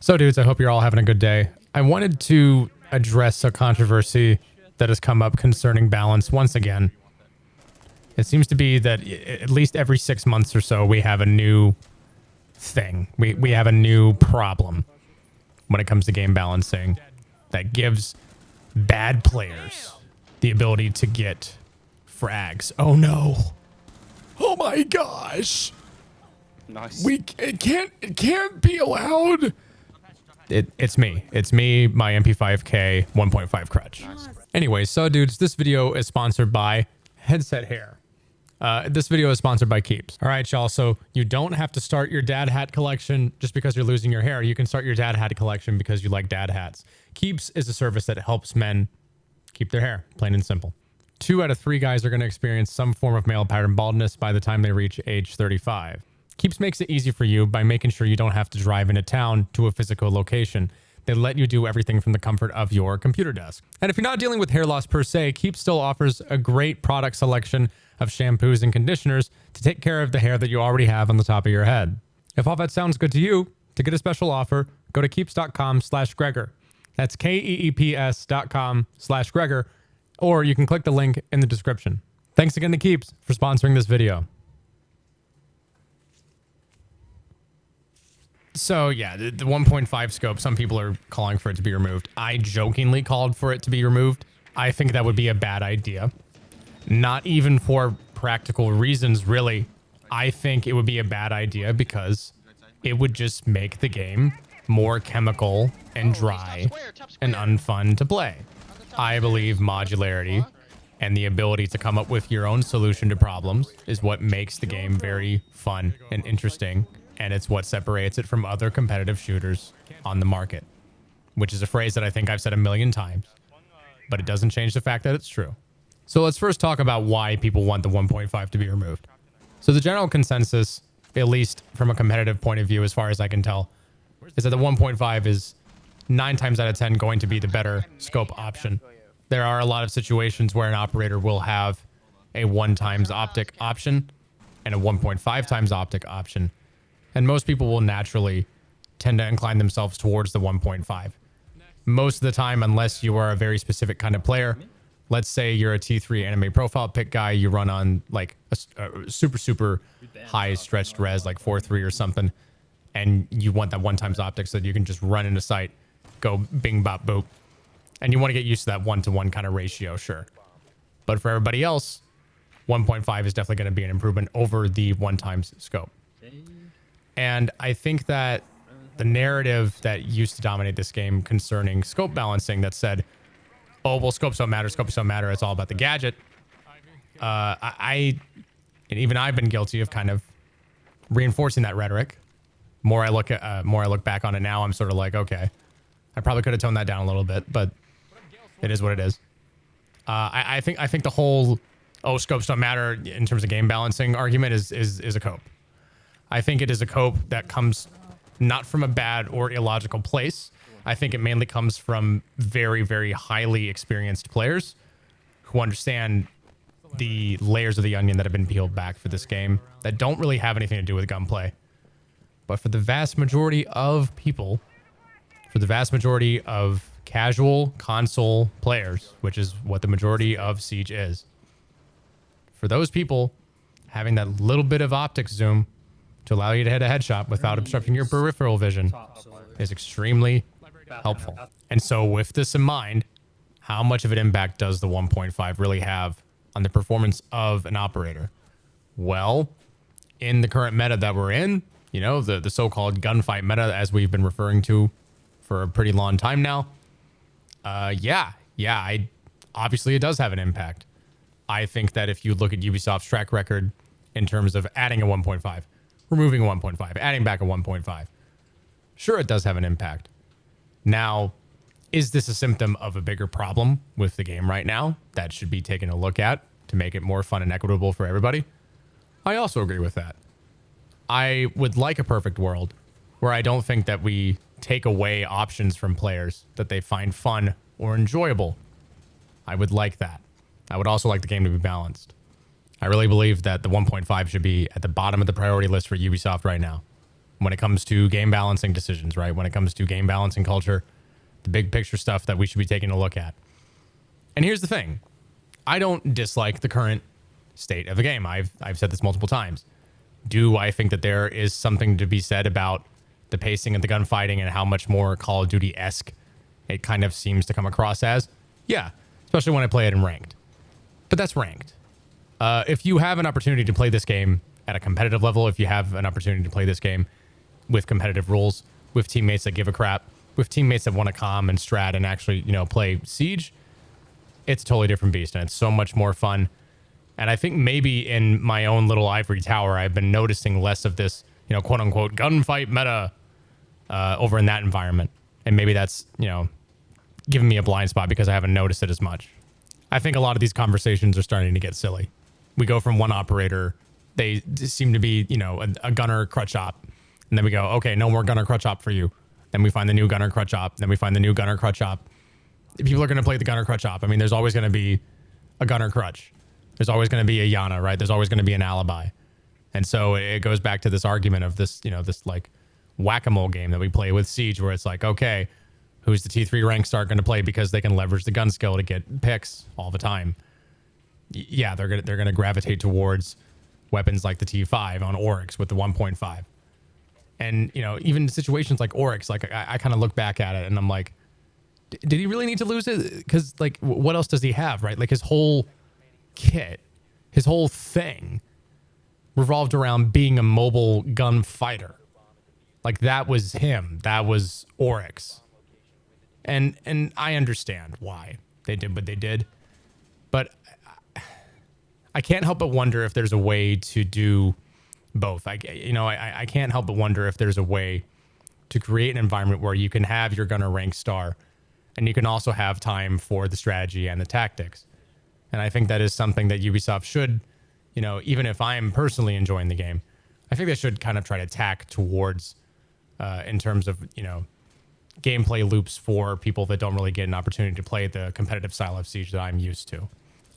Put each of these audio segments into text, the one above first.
So dudes, I hope you're all having a good day. I wanted to address a controversy that has come up concerning balance once again. It seems to be that at least every 6 months or so, we have a new thing. We have a new problem when it comes to game balancing that gives bad players the ability to get frags. Oh no. Oh my gosh. Nice. It can't be allowed. It's me, my MP5K 1.5 crutch. Nice. Anyway, so dudes, this video is sponsored by Headset Hair. This video is sponsored by Keeps. All right, y'all. So you don't have to start your dad hat collection just because you're losing your hair. You can start your dad hat collection because you like dad hats. Keeps is a service that helps men keep their hair, plain and simple. 2 out of 3 guys are going to experience some form of male pattern baldness by the time they reach age 35. Keeps makes it easy for you by making sure you don't have to drive into town to a physical location. They let you do everything from the comfort of your computer desk. And if you're not dealing with hair loss per se, Keeps still offers a great product selection of shampoos and conditioners to take care of the hair that you already have on the top of your head. If all that sounds good to you, to get a special offer, go to keeps.com/Gregor. That's KEEPS.com/Gregor, or you can click the link in the description. Thanks again to Keeps for sponsoring this video. So yeah, the 1.5 scope, some people are calling for it to be removed. I jokingly called for it to be removed. I think that would be a bad idea. Not even for practical reasons, really. I think it would be a bad idea because it would just make the game more chemical and dry and unfun to play. I believe modularity and the ability to come up with your own solution to problems is what makes the game very fun and interesting. And it's what separates it from other competitive shooters on the market, which is a phrase that I think I've said a million times, but it doesn't change the fact that it's true. So let's first talk about why people want the 1.5 to be removed. So the general consensus, at least from a competitive point of view, as far as I can tell, is that the 1.5 is 9 times out of 10 going to be the better scope option. There are a lot of situations where an operator will have a 1x optic option and a 1.5x optic option. And most people will naturally tend to incline themselves towards the 1.5. Most of the time, unless you are a very specific kind of player, let's say you're a T3 anime profile pick guy, you run on like a super high stretched res, like 4.3 or something, and you want that 1x optic so that you can just run into sight, go bing bop boop, and you want to get used to that 1-to-1 kind of ratio, sure. But for everybody else, 1.5 is definitely going to be an improvement over the 1x scope. And I think that the narrative that used to dominate this game concerning scope balancing that said, oh, well, scopes don't matter, it's all about the gadget. And even I've been guilty of kind of reinforcing that rhetoric. More I look back on it now, I'm sort of like, okay, I probably could have toned that down a little bit, but it is what it is. I think the whole, oh, scopes don't matter in terms of game balancing argument is a cope. I think it is a cope that comes not from a bad or illogical place. I think it mainly comes from very, very highly experienced players who understand the layers of the onion that have been peeled back for this game that don't really have anything to do with gunplay. But for the vast majority of people, for the vast majority of casual console players, which is what the majority of Siege is, for those people, having that little bit of optic zoom to allow you to hit a headshot without obstructing your peripheral vision is extremely helpful. And so with this in mind, how much of an impact does the 1.5 really have on the performance of an operator? Well, in the current meta that we're in, you know, the so-called gunfight meta, as we've been referring to for a pretty long time now, obviously it does have an impact. I think that if you look at Ubisoft's track record in terms of adding a 1.5, removing a 1.5, adding back a 1.5, sure, it does have an impact. Now, is this a symptom of a bigger problem with the game right now that should be taken a look at to make it more fun and equitable for everybody? I also agree with that. I would like a perfect world where I don't think that we take away options from players that they find fun or enjoyable. I would like that. I would also like the game to be balanced. I really believe that the 1.5 should be at the bottom of the priority list for Ubisoft right now. when it comes to game balancing decisions, right? When it comes to game balancing culture, the big picture stuff that we should be taking a look at. And here's the thing. I don't dislike the current state of the game. I've said this multiple times. Do I think that there is something to be said about the pacing of the gunfighting and how much more Call of Duty-esque it kind of seems to come across as? Yeah, especially when I play it in ranked. But that's ranked. If you have an opportunity to play this game at a competitive level, if you have an opportunity to play this game with competitive rules, with teammates that give a crap, with teammates that want to calm and strat and actually, play Siege, it's a totally different beast, and it's so much more fun. And I think maybe in my own little ivory tower, I've been noticing less of this, quote unquote gunfight meta over in that environment. And maybe that's, giving me a blind spot because I haven't noticed it as much. I think a lot of these conversations are starting to get silly. We go from one operator, they seem to be, a gunner crutch op. And then we go, okay, no more gunner crutch op for you. Then we find the new gunner crutch op. Then we find the new gunner crutch op. People are going to play the gunner crutch op. I mean, there's always going to be a gunner crutch. There's always going to be a Yana, right? There's always going to be an alibi. And so it goes back to this argument of this, this like whack-a-mole game that we play with Siege, where it's like, okay, who's the T3 rank star going to play because they can leverage the gun skill to get picks all the time? Yeah, they're going to gravitate towards weapons like the T5 on Oryx with the 1.5. And, even situations like Oryx, like I kind of look back at it and I'm like, did he really need to lose it? Because like, what else does he have, right? Like his whole kit, his whole thing revolved around being a mobile gun fighter. Like that was him. That was Oryx. And I understand why they did what they did, but I can't help but wonder if there's a way to do both. I can't help but wonder if there's a way to create an environment where you can have your gunner rank star and you can also have time for the strategy and the tactics. And I think that is something that Ubisoft should, even if I'm personally enjoying the game, I think they should kind of try to tack towards in terms of, gameplay loops for people that don't really get an opportunity to play the competitive style of Siege that I'm used to.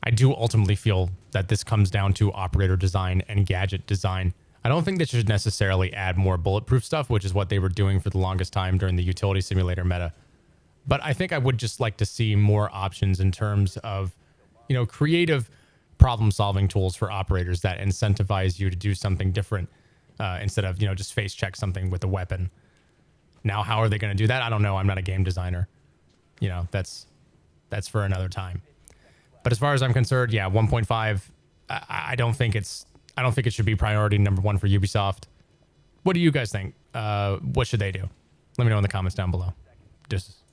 I do ultimately feel that this comes down to operator design and gadget design. I don't think they should necessarily add more bulletproof stuff, which is what they were doing for the longest time during the utility simulator meta. But I think I would just like to see more options in terms of, creative problem-solving tools for operators that incentivize you to do something different instead of, just face check something with a weapon. Now, how are they going to do that? I don't know. I'm not a game designer. That's for another time. But as far as I'm concerned, yeah, 1.5. I don't think it should be priority number one for Ubisoft. What do you guys think? What should they do? Let me know in the comments down below. Deuces.